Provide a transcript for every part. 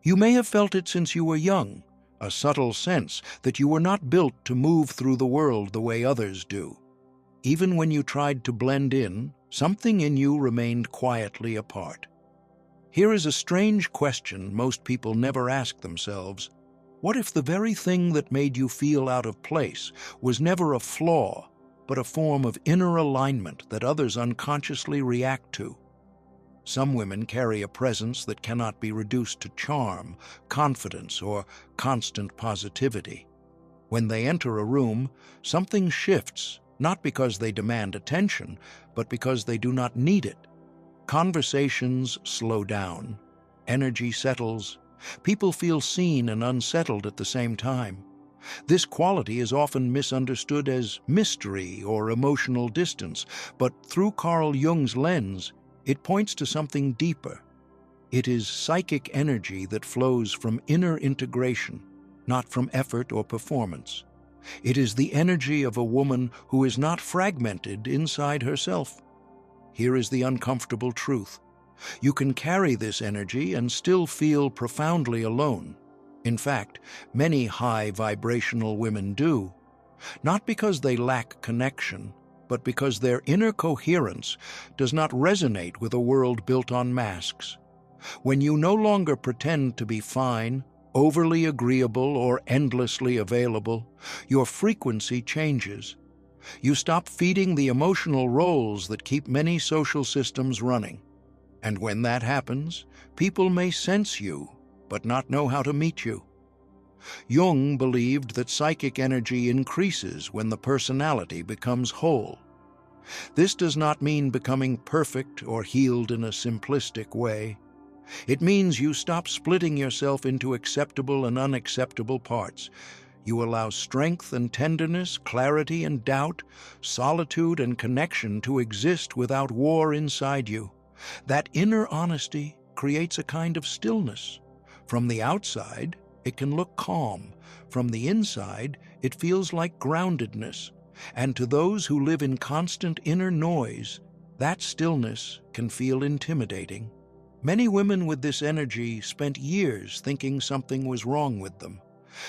You may have felt it since you were young, a subtle sense that you were not built to move through the world the way others do. Even when you tried to blend in, something in you remained quietly apart. Here is a strange question most people never ask themselves. What if the very thing that made you feel out of place was never a flaw, but a form of inner alignment that others unconsciously react to? Some women carry a presence that cannot be reduced to charm, confidence, or constant positivity. When they enter a room, something shifts, not because they demand attention, but because they do not need it. Conversations slow down. Energy settles. People feel seen and unsettled at the same time. This quality is often misunderstood as mystery or emotional distance, but through Carl Jung's lens, it points to something deeper. It is psychic energy that flows from inner integration, not from effort or performance. It is the energy of a woman who is not fragmented inside herself. Here is the uncomfortable truth. You can carry this energy and still feel profoundly alone. In fact, many high-vibrational women do. Not because they lack connection, but because their inner coherence does not resonate with a world built on masks. When you no longer pretend to be fine, overly agreeable, or endlessly available, your frequency changes. You stop feeding the emotional roles that keep many social systems running. And when that happens, people may sense you, but not know how to meet you. Jung believed that psychic energy increases when the personality becomes whole. This does not mean becoming perfect or healed in a simplistic way. It means you stop splitting yourself into acceptable and unacceptable parts. You allow strength and tenderness, clarity and doubt, solitude and connection to exist without war inside you. That inner honesty creates a kind of stillness. From the outside, it can look calm. From the inside, it feels like groundedness. And to those who live in constant inner noise, that stillness can feel intimidating. Many women with this energy spent years thinking something was wrong with them.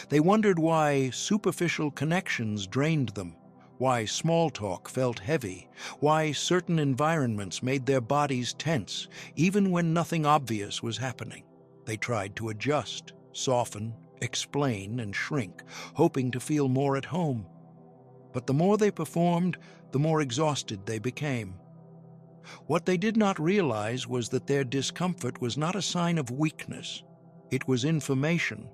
They wondered why superficial connections drained them, why small talk felt heavy, why certain environments made their bodies tense, even when nothing obvious was happening. They tried to adjust, soften, explain, and shrink, hoping to feel more at home. But the more they performed, the more exhausted they became. What they did not realize was that their discomfort was not a sign of weakness. It was information.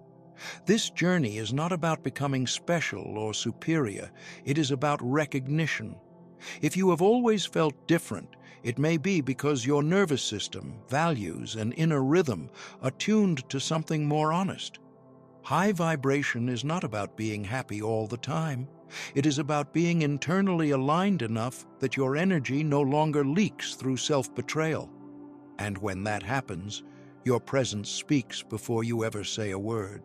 This journey is not about becoming special or superior. It is about recognition. If you have always felt different, it may be because your nervous system, values, and inner rhythm are tuned to something more honest. High vibration is not about being happy all the time. It is about being internally aligned enough that your energy no longer leaks through self-betrayal. And when that happens, your presence speaks before you ever say a word.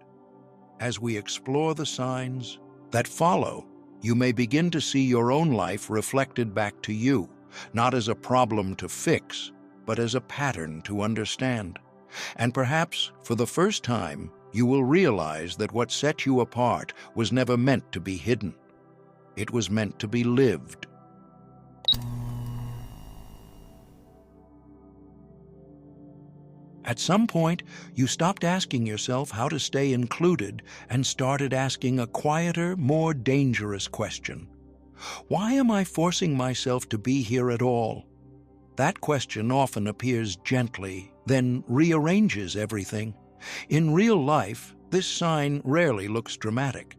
As we explore the signs that follow, you may begin to see your own life reflected back to you, not as a problem to fix, but as a pattern to understand. And perhaps, for the first time, you will realize that what set you apart was never meant to be hidden. It was meant to be lived. At some point, you stopped asking yourself how to stay included and started asking a quieter, more dangerous question. Why am I forcing myself to be here at all? That question often appears gently, then rearranges everything. In real life, this sign rarely looks dramatic.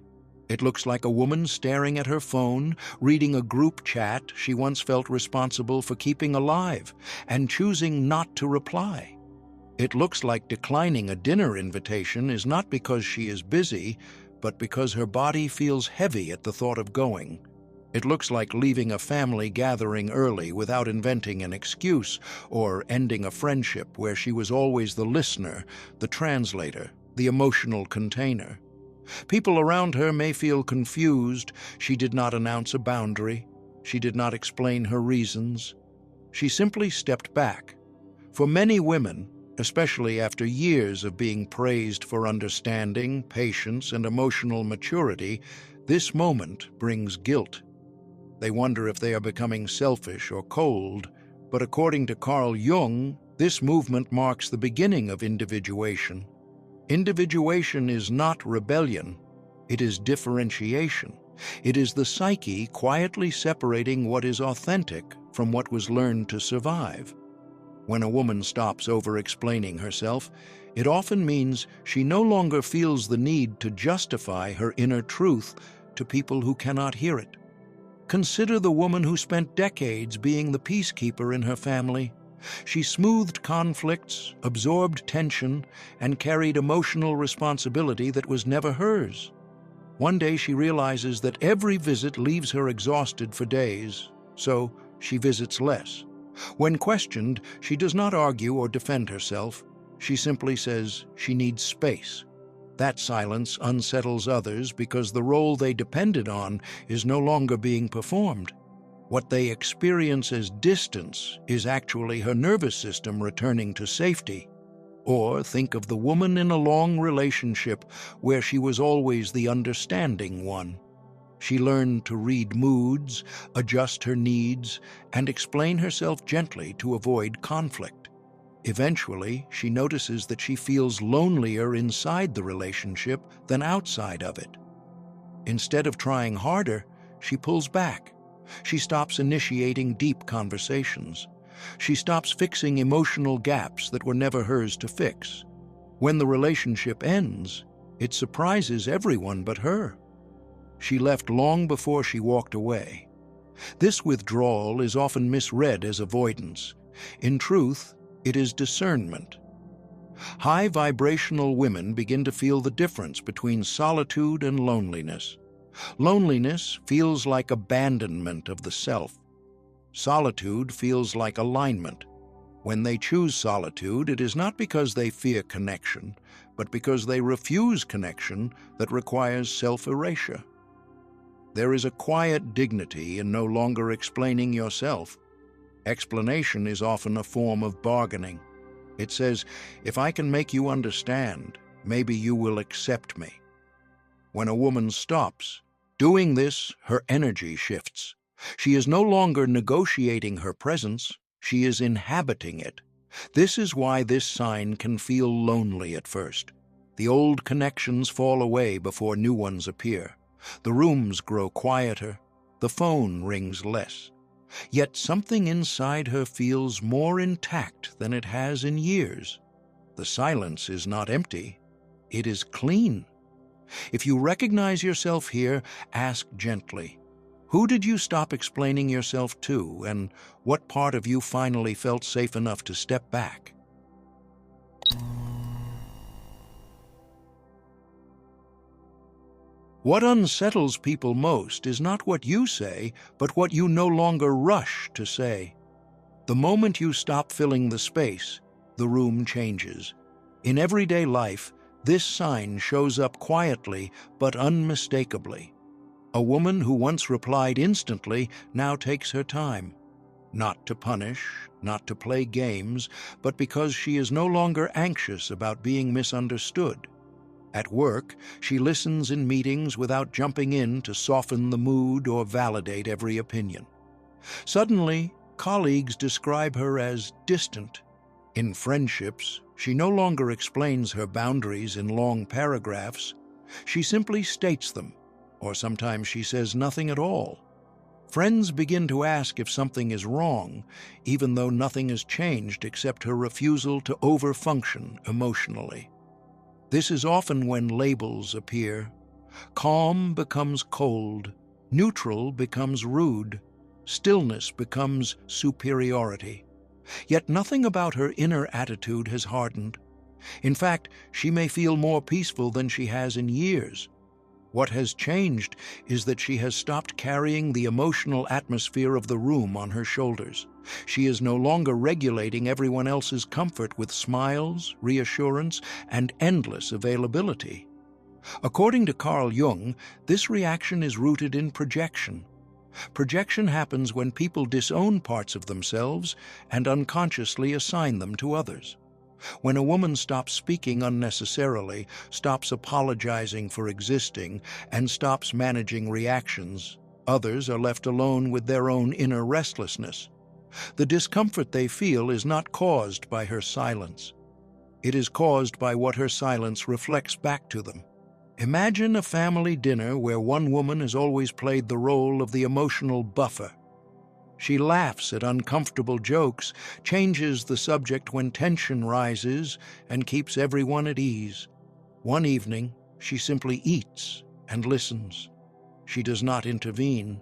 It looks like a woman staring at her phone, reading a group chat she once felt responsible for keeping alive, and choosing not to reply. It looks like declining a dinner invitation is not because she is busy, but because her body feels heavy at the thought of going. It looks like leaving a family gathering early without inventing an excuse, or ending a friendship where she was always the listener, the translator, the emotional container. People around her may feel confused. She did not announce a boundary. She did not explain her reasons. She simply stepped back. For many women, Especially after years of being praised for understanding, patience, and emotional maturity, this moment brings guilt. They wonder if they are becoming selfish or cold, but according to Carl Jung, this movement marks the beginning of individuation. Individuation is not rebellion, it is differentiation. It is the psyche quietly separating what is authentic from what was learned to survive. When a woman stops over-explaining herself, it often means she no longer feels the need to justify her inner truth to people who cannot hear it. Consider the woman who spent decades being the peacekeeper in her family. She smoothed conflicts, absorbed tension, and carried emotional responsibility that was never hers. One day she realizes that every visit leaves her exhausted for days, so she visits less. When questioned, she does not argue or defend herself. She simply says she needs space. That silence unsettles others because the role they depended on is no longer being performed. What they experience as distance is actually her nervous system returning to safety. Or think of the woman in a long relationship where she was always the understanding one. She learned to read moods, adjust her needs, and explain herself gently to avoid conflict. Eventually, she notices that she feels lonelier inside the relationship than outside of it. Instead of trying harder, she pulls back. She stops initiating deep conversations. She stops fixing emotional gaps that were never hers to fix. When the relationship ends, it surprises everyone but her. She left long before she walked away. This withdrawal is often misread as avoidance. In truth, it is discernment. High-vibrational women begin to feel the difference between solitude and loneliness. Loneliness feels like abandonment of the self. Solitude feels like alignment. When they choose solitude, it is not because they fear connection, but because they refuse connection that requires self-erasure. There is a quiet dignity in no longer explaining yourself. Explanation is often a form of bargaining. It says, if I can make you understand, maybe you will accept me. When a woman stops doing this, her energy shifts. She is no longer negotiating her presence, she is inhabiting it. This is why this sign can feel lonely at first. The old connections fall away before new ones appear. The rooms grow quieter, the phone rings less. Yet something inside her feels more intact than it has in years. The silence is not empty, it is clean. If you recognize yourself here, ask gently, who did you stop explaining yourself to, and what part of you finally felt safe enough to step back? What unsettles people most is not what you say, but what you no longer rush to say. The moment you stop filling the space, the room changes. In everyday life, this sign shows up quietly but unmistakably. A woman who once replied instantly now takes her time. Not to punish, not to play games, but because she is no longer anxious about being misunderstood. At work, she listens in meetings without jumping in to soften the mood or validate every opinion. Suddenly, colleagues describe her as distant. In friendships, she no longer explains her boundaries in long paragraphs. She simply states them, or sometimes she says nothing at all. Friends begin to ask if something is wrong, even though nothing has changed except her refusal to overfunction emotionally. This is often when labels appear. Calm becomes cold, neutral becomes rude, stillness becomes superiority. Yet nothing about her inner attitude has hardened. In fact, she may feel more peaceful than she has in years. What has changed is that she has stopped carrying the emotional atmosphere of the room on her shoulders. She is no longer regulating everyone else's comfort with smiles, reassurance, and endless availability. According to Carl Jung, this reaction is rooted in projection. Projection happens when people disown parts of themselves and unconsciously assign them to others. When a woman stops speaking unnecessarily, stops apologizing for existing, and stops managing reactions, others are left alone with their own inner restlessness. The discomfort they feel is not caused by her silence. It is caused by what her silence reflects back to them. Imagine a family dinner where one woman has always played the role of the emotional buffer. She laughs at uncomfortable jokes, changes the subject when tension rises, and keeps everyone at ease. One evening, she simply eats and listens. She does not intervene.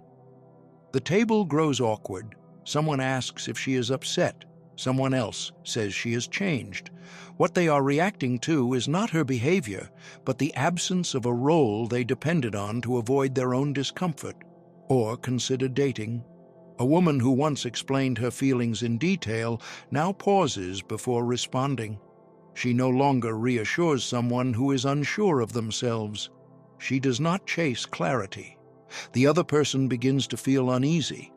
The table grows awkward. Someone asks if she is upset. Someone else says she has changed. What they are reacting to is not her behavior, but the absence of a role they depended on to avoid their own discomfort. Or consider dating. A woman who once explained her feelings in detail now pauses before responding. She no longer reassures someone who is unsure of themselves. She does not chase clarity. The other person begins to feel uneasy.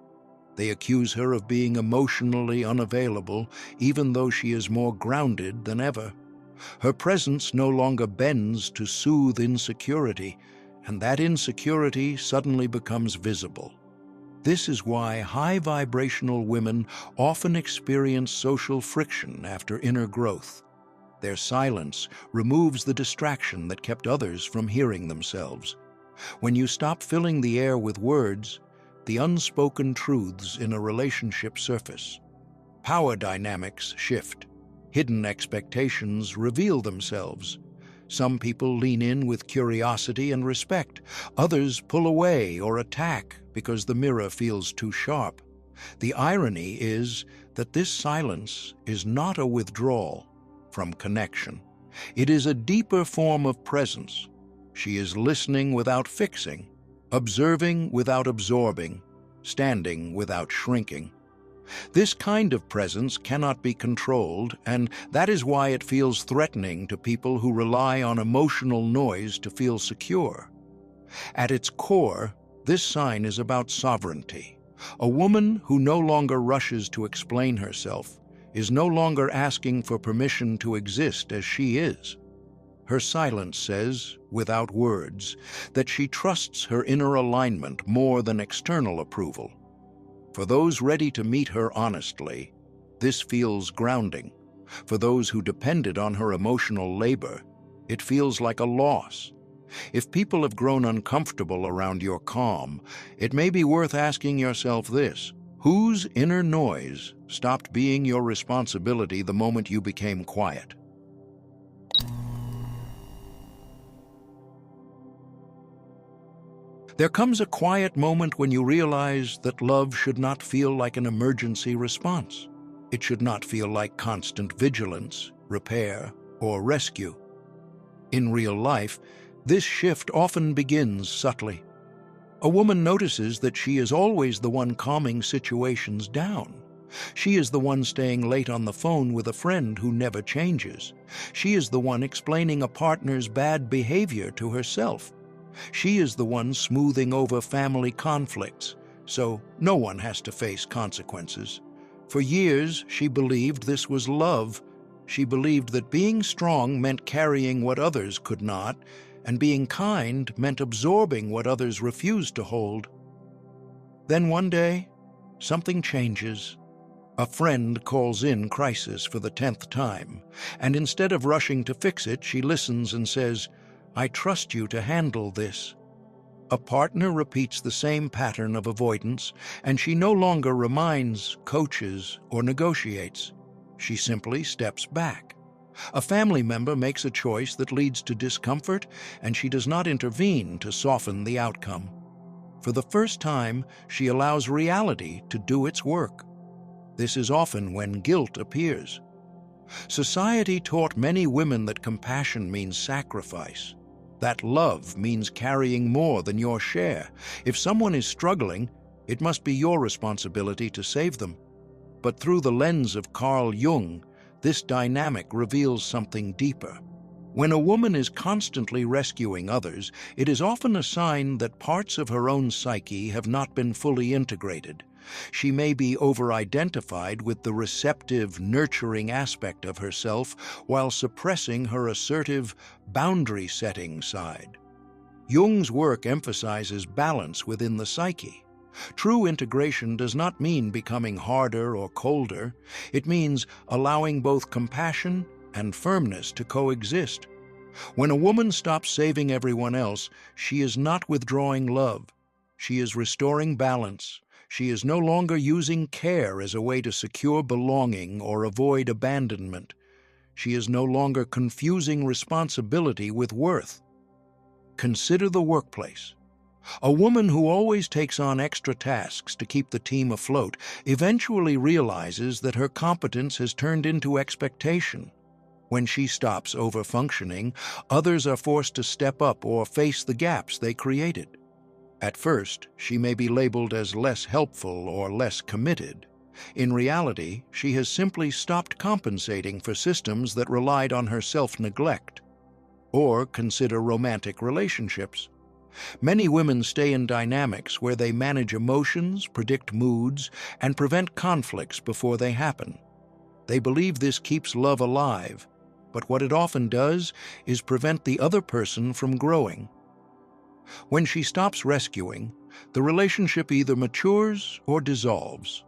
They accuse her of being emotionally unavailable, even though she is more grounded than ever. Her presence no longer bends to soothe insecurity, and that insecurity suddenly becomes visible. This is why high-vibrational women often experience social friction after inner growth. Their silence removes the distraction that kept others from hearing themselves. When you stop filling the air with words, the unspoken truths in a relationship surface. Power dynamics shift. Hidden expectations reveal themselves. Some people lean in with curiosity and respect. Others pull away or attack because the mirror feels too sharp. The irony is that this silence is not a withdrawal from connection. It is a deeper form of presence. She is listening without fixing, observing without absorbing, standing without shrinking. This kind of presence cannot be controlled, and that is why it feels threatening to people who rely on emotional noise to feel secure. At its core, this sign is about sovereignty. A woman who no longer rushes to explain herself is no longer asking for permission to exist as she is. Her silence says, without words, that she trusts her inner alignment more than external approval. For those ready to meet her honestly, this feels grounding. For those who depended on her emotional labor, it feels like a loss. If people have grown uncomfortable around your calm, it may be worth asking yourself this: whose inner noise stopped being your responsibility the moment you became quiet? There comes a quiet moment when you realize that love should not feel like an emergency response. It should not feel like constant vigilance, repair, or rescue. In real life, this shift often begins subtly. A woman notices that she is always the one calming situations down. She is the one staying late on the phone with a friend who never changes. She is the one explaining a partner's bad behavior to herself. She is the one smoothing over family conflicts, so no one has to face consequences. For years, she believed this was love. She believed that being strong meant carrying what others could not, and being kind meant absorbing what others refused to hold. Then one day, something changes. A friend calls in crisis for the 10th time, and instead of rushing to fix it, she listens and says, "I trust you to handle this." A partner repeats the same pattern of avoidance, and she no longer reminds, coaches, or negotiates. She simply steps back. A family member makes a choice that leads to discomfort, and she does not intervene to soften the outcome. For the first time, she allows reality to do its work. This is often when guilt appears. Society taught many women that compassion means sacrifice, that love means carrying more than your share. If someone is struggling, it must be your responsibility to save them. But through the lens of Jung, this dynamic reveals something deeper. When a woman is constantly rescuing others, it is often a sign that parts of her own psyche have not been fully integrated. She may be over-identified with the receptive, nurturing aspect of herself while suppressing her assertive, boundary-setting side. Jung's work emphasizes balance within the psyche. True integration does not mean becoming harder or colder. It means allowing both compassion and firmness to coexist. When a woman stops saving everyone else, she is not withdrawing love. She is restoring balance. She is no longer using care as a way to secure belonging or avoid abandonment. She is no longer confusing responsibility with worth. Consider the workplace. A woman who always takes on extra tasks to keep the team afloat eventually realizes that her competence has turned into expectation. When she stops over-functioning, others are forced to step up or face the gaps they created. At first, she may be labeled as less helpful or less committed. In reality, she has simply stopped compensating for systems that relied on her self-neglect. Or consider romantic relationships. Many women stay in dynamics where they manage emotions, predict moods, and prevent conflicts before they happen. They believe this keeps love alive, but what it often does is prevent the other person from growing. When she stops rescuing, the relationship either matures or dissolves.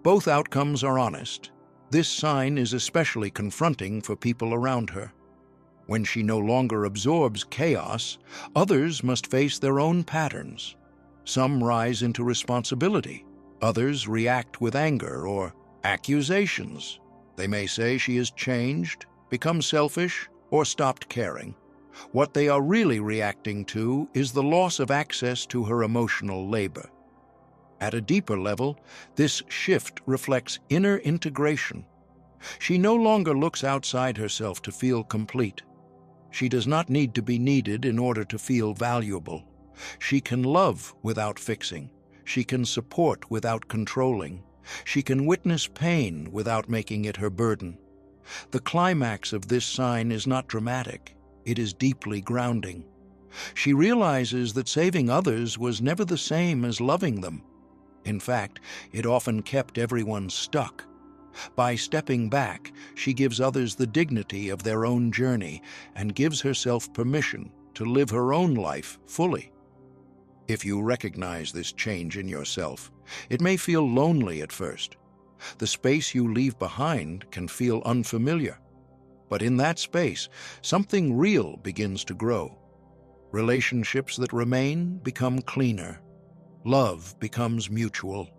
Both outcomes are honest. This sign is especially confronting for people around her. When she no longer absorbs chaos, others must face their own patterns. Some rise into responsibility. Others react with anger or accusations. They may say she has changed, become selfish, or stopped caring. What they are really reacting to is the loss of access to her emotional labor. At a deeper level, this shift reflects inner integration. She no longer looks outside herself to feel complete. She does not need to be needed in order to feel valuable. She can love without fixing. She can support without controlling. She can witness pain without making it her burden. The climax of this sign is not dramatic. It is deeply grounding. She realizes that saving others was never the same as loving them. In fact, it often kept everyone stuck. By stepping back, she gives others the dignity of their own journey and gives herself permission to live her own life fully. If you recognize this change in yourself, it may feel lonely at first. The space you leave behind can feel unfamiliar. But in that space, something real begins to grow. Relationships that remain become cleaner. Love becomes mutual.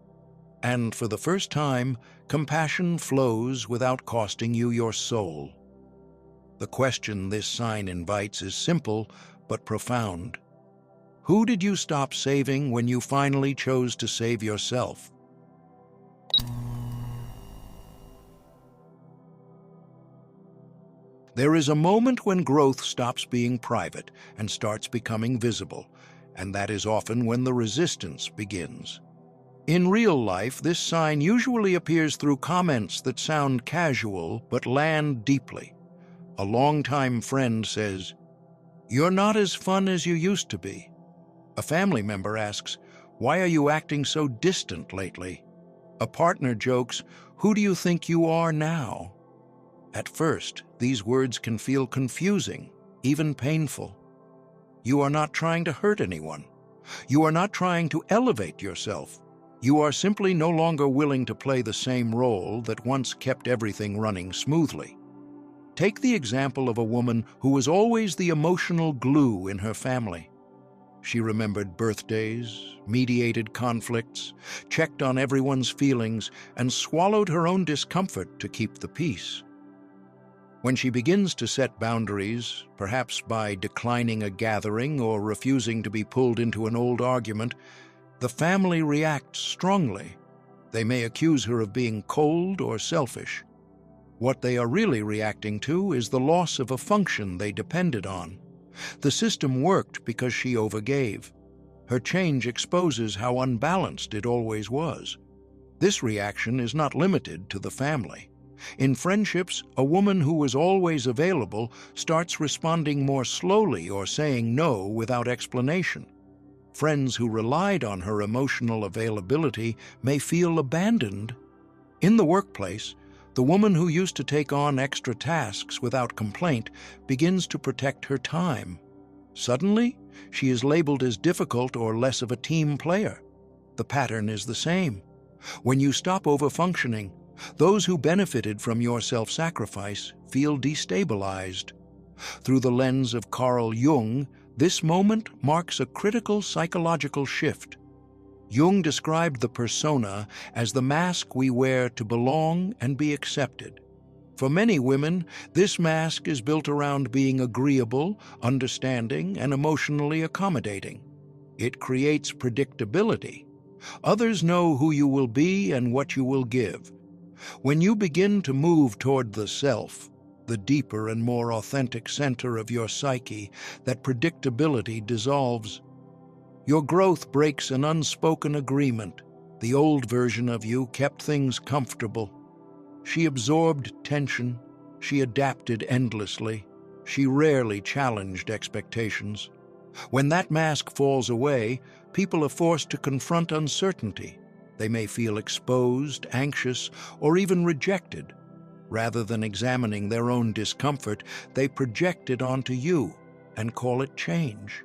And for the first time, compassion flows without costing you your soul. The question this sign invites is simple but profound. Who did you stop saving when you finally chose to save yourself? There is a moment when growth stops being private and starts becoming visible, and that is often when the resistance begins. In real life, this sign usually appears through comments that sound casual but land deeply. A longtime friend says, "You're not as fun as you used to be." A family member asks, "Why are you acting so distant lately?" A partner jokes, "Who do you think you are now?" At first, these words can feel confusing, even painful. You are not trying to hurt anyone. You are not trying to elevate yourself. You are simply no longer willing to play the same role that once kept everything running smoothly. Take the example of a woman who was always the emotional glue in her family. She remembered birthdays, mediated conflicts, checked on everyone's feelings, and swallowed her own discomfort to keep the peace. When she begins to set boundaries, perhaps by declining a gathering or refusing to be pulled into an old argument, the family reacts strongly. They may accuse her of being cold or selfish. What they are really reacting to is the loss of a function they depended on. The system worked because she overgave. Her change exposes how unbalanced it always was. This reaction is not limited to the family. In friendships, a woman who was always available starts responding more slowly or saying no without explanation. Friends who relied on her emotional availability may feel abandoned. In the workplace, the woman who used to take on extra tasks without complaint begins to protect her time. Suddenly, she is labeled as difficult or less of a team player. The pattern is the same. When you stop overfunctioning, those who benefited from your self-sacrifice feel destabilized. Through the lens of Carl Jung, this moment marks a critical psychological shift. Jung described the persona as the mask we wear to belong and be accepted. For many women, this mask is built around being agreeable, understanding, and emotionally accommodating. It creates predictability. Others know who you will be and what you will give. When you begin to move toward the self, the deeper and more authentic center of your psyche, that predictability dissolves. Your growth breaks an unspoken agreement. The old version of you kept things comfortable. She absorbed tension. She adapted endlessly. She rarely challenged expectations. When that mask falls away, people are forced to confront uncertainty. They may feel exposed, anxious, or even rejected. Rather than examining their own discomfort, they project it onto you and call it change.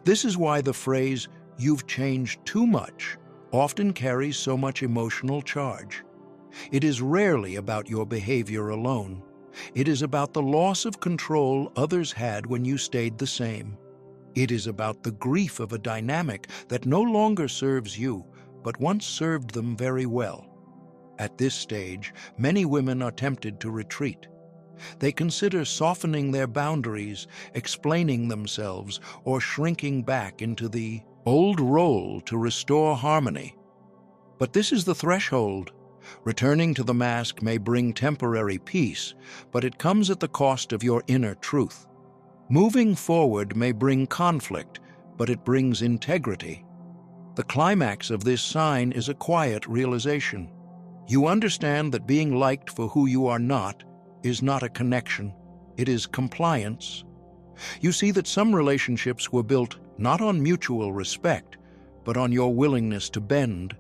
This is why the phrase, "you've changed too much," often carries so much emotional charge. It is rarely about your behavior alone. It is about the loss of control others had when you stayed the same. It is about the grief of a dynamic that no longer serves you, but once served them very well. At this stage, many women are tempted to retreat. They consider softening their boundaries, explaining themselves, or shrinking back into the old role to restore harmony. But this is the threshold. Returning to the mask may bring temporary peace, but it comes at the cost of your inner truth. Moving forward may bring conflict, but it brings integrity. The climax of this sign is a quiet realization. You understand that being liked for who you are not is not a connection, it is compliance. You see that some relationships were built not on mutual respect, but on your willingness to bend,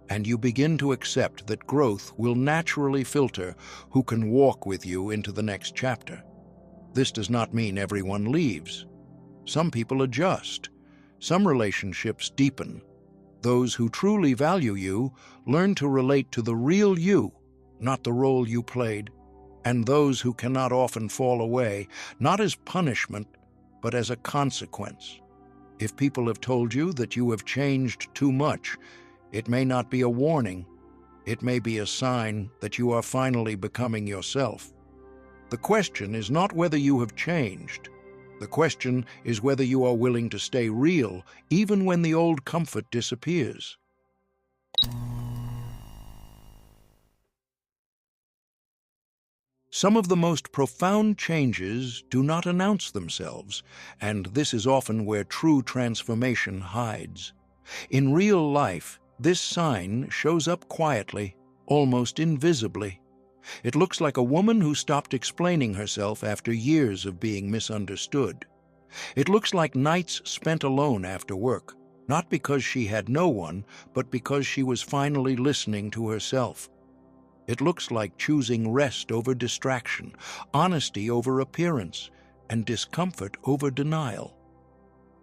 and you begin to accept that growth will naturally filter who can walk with you into the next chapter. This does not mean everyone leaves. Some people adjust. Some relationships deepen. Those who truly value you learn to relate to the real you, not the role you played. And those who cannot often fall away, not as punishment, but as a consequence. If people have told you that you have changed too much, it may not be a warning. It may be a sign that you are finally becoming yourself. The question is not whether you have changed. The question is whether you are willing to stay real, even when the old comfort disappears. Some of the most profound changes do not announce themselves, and this is often where true transformation hides. In real life, this sign shows up quietly, almost invisibly. It looks like a woman who stopped explaining herself after years of being misunderstood. It looks like nights spent alone after work, not because she had no one, but because she was finally listening to herself. It looks like choosing rest over distraction, honesty over appearance, and discomfort over denial.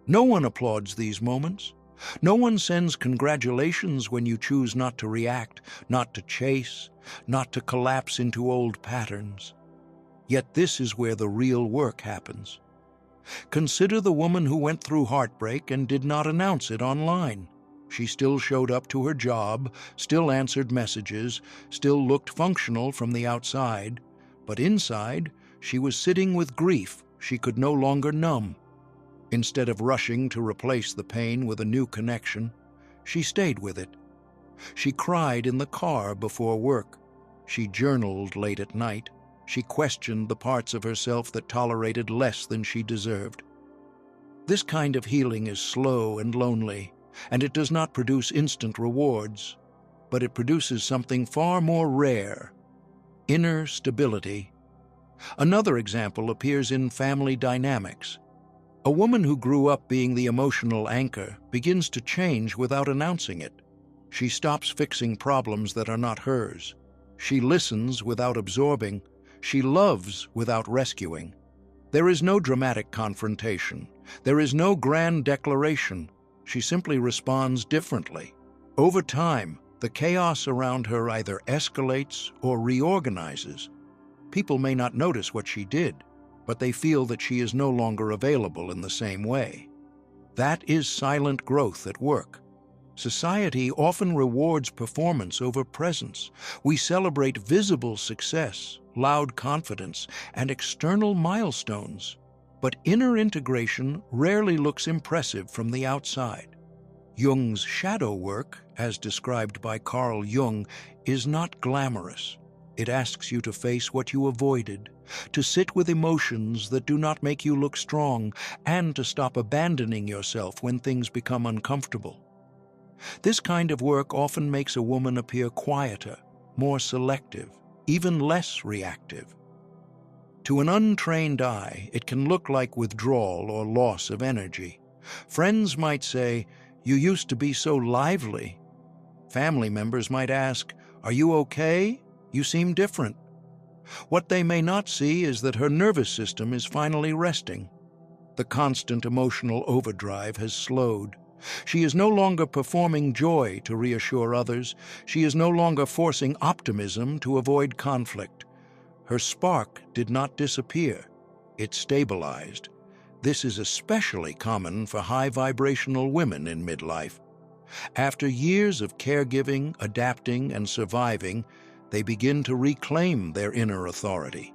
No one applauds these moments. No one sends congratulations when you choose not to react, not to chase, not to collapse into old patterns. Yet this is where the real work happens. Consider the woman who went through heartbreak and did not announce it online. She still showed up to her job, still answered messages, still looked functional from the outside, but inside, she was sitting with grief she could no longer numb. Instead of rushing to replace the pain with a new connection, she stayed with it. She cried in the car before work. She journaled late at night. She questioned the parts of herself that tolerated less than she deserved. This kind of healing is slow and lonely, and it does not produce instant rewards, but it produces something far more rare: inner stability. Another example appears in family dynamics. A woman who grew up being the emotional anchor begins to change without announcing it. She stops fixing problems that are not hers. She listens without absorbing. She loves without rescuing. There is no dramatic confrontation. There is no grand declaration. She simply responds differently. Over time, the chaos around her either escalates or reorganizes. People may not notice what she did, but they feel that she is no longer available in the same way. That is silent growth at work. Society often rewards performance over presence. We celebrate visible success, loud confidence, and external milestones. But inner integration rarely looks impressive from the outside. Jung's shadow work, as described by Carl Jung, is not glamorous. It asks you to face what you avoided, to sit with emotions that do not make you look strong, and to stop abandoning yourself when things become uncomfortable. This kind of work often makes a woman appear quieter, more selective, even less reactive. To an untrained eye, it can look like withdrawal or loss of energy. Friends might say, "You used to be so lively." Family members might ask, "Are you okay? You seem different." What they may not see is that her nervous system is finally resting. The constant emotional overdrive has slowed. She is no longer performing joy to reassure others. She is no longer forcing optimism to avoid conflict. Her spark did not disappear. It stabilized. This is especially common for high-vibrational women in midlife. After years of caregiving, adapting, and surviving, they begin to reclaim their inner authority.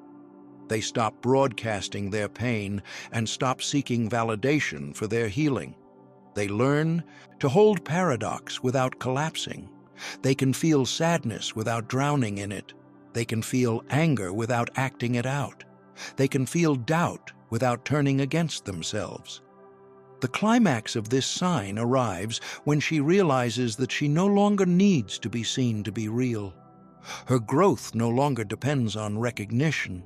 They stop broadcasting their pain and stop seeking validation for their healing. They learn to hold paradox without collapsing. They can feel sadness without drowning in it. They can feel anger without acting it out. They can feel doubt without turning against themselves. The climax of this sign arrives when she realizes that she no longer needs to be seen to be real. Her growth no longer depends on recognition.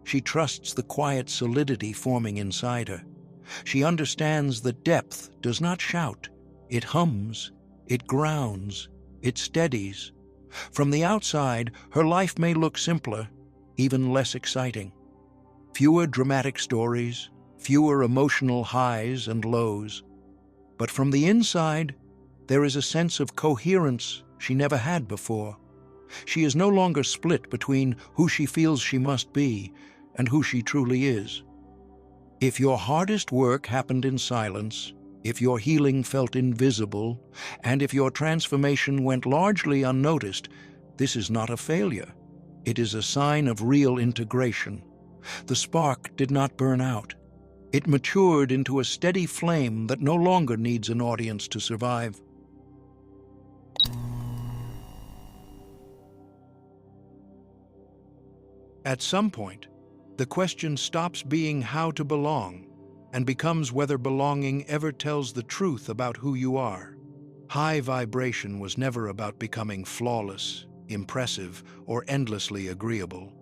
She trusts the quiet solidity forming inside her. She understands that depth does not shout. It hums, it grounds, it steadies. From the outside, her life may look simpler, even less exciting. Fewer dramatic stories, fewer emotional highs and lows. But from the inside, there is a sense of coherence she never had before. She is no longer split between who she feels she must be and who she truly is. If your hardest work happened in silence, if your healing felt invisible, and if your transformation went largely unnoticed, this is not a failure. It is a sign of real integration. The spark did not burn out. It matured into a steady flame that no longer needs an audience to survive. At some point, the question stops being how to belong and becomes whether belonging ever tells the truth about who you are. High vibration was never about becoming flawless, impressive, or endlessly agreeable.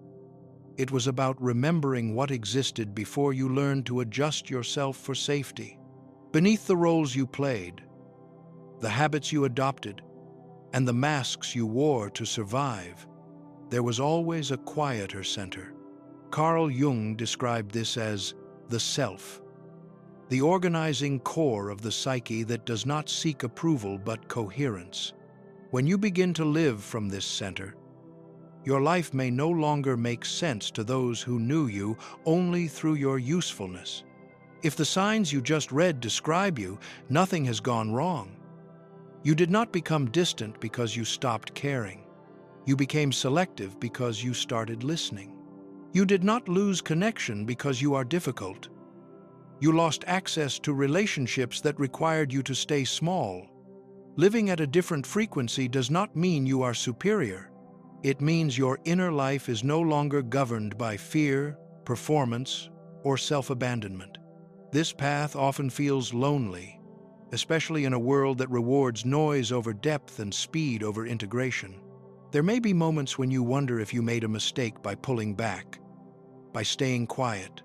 It was about remembering what existed before you learned to adjust yourself for safety. Beneath the roles you played, the habits you adopted, and the masks you wore to survive, there was always a quieter center. Carl Jung described this as the self, the organizing core of the psyche that does not seek approval but coherence. When you begin to live from this center, your life may no longer make sense to those who knew you only through your usefulness. If the signs you just read describe you, nothing has gone wrong. You did not become distant because you stopped caring. You became selective because you started listening. You did not lose connection because you are difficult. You lost access to relationships that required you to stay small. Living at a different frequency does not mean you are superior. It means your inner life is no longer governed by fear, performance, or self-abandonment. This path often feels lonely, especially in a world that rewards noise over depth and speed over integration. There may be moments when you wonder if you made a mistake by pulling back, by staying quiet,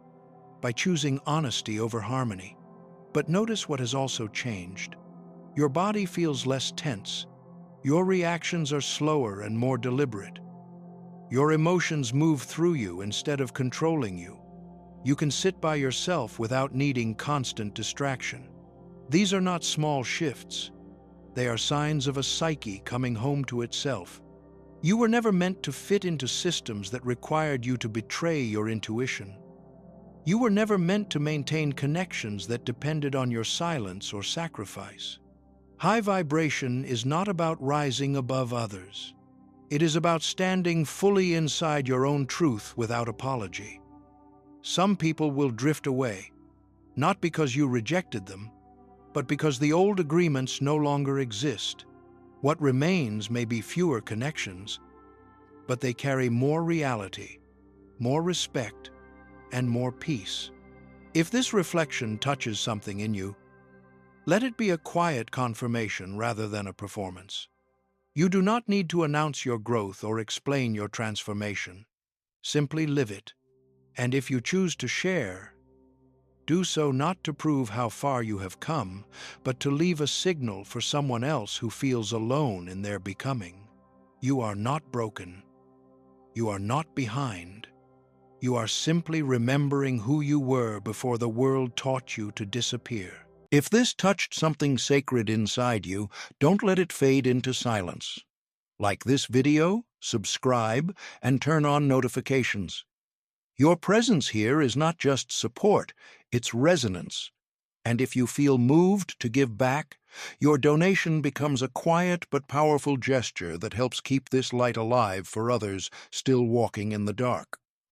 by choosing honesty over harmony. But notice what has also changed. Your body feels less tense. Your reactions are slower and more deliberate. Your emotions move through you instead of controlling you. You can sit by yourself without needing constant distraction. These are not small shifts. They are signs of a psyche coming home to itself. You were never meant to fit into systems that required you to betray your intuition. You were never meant to maintain connections that depended on your silence or sacrifice. High vibration is not about rising above others. It is about standing fully inside your own truth without apology. Some people will drift away, not because you rejected them, but because the old agreements no longer exist. What remains may be fewer connections, but they carry more reality, more respect, and more peace. If this reflection touches something in you, let it be a quiet confirmation rather than a performance. You do not need to announce your growth or explain your transformation. Simply live it. And if you choose to share, do so not to prove how far you have come, but to leave a signal for someone else who feels alone in their becoming. You are not broken. You are not behind. You are simply remembering who you were before the world taught you to disappear. If this touched something sacred inside you, don't let it fade into silence. Like this video, subscribe, and turn on notifications. Your presence here is not just support, it's resonance. And if you feel moved to give back, your donation becomes a quiet but powerful gesture that helps keep this light alive for others still walking in the dark.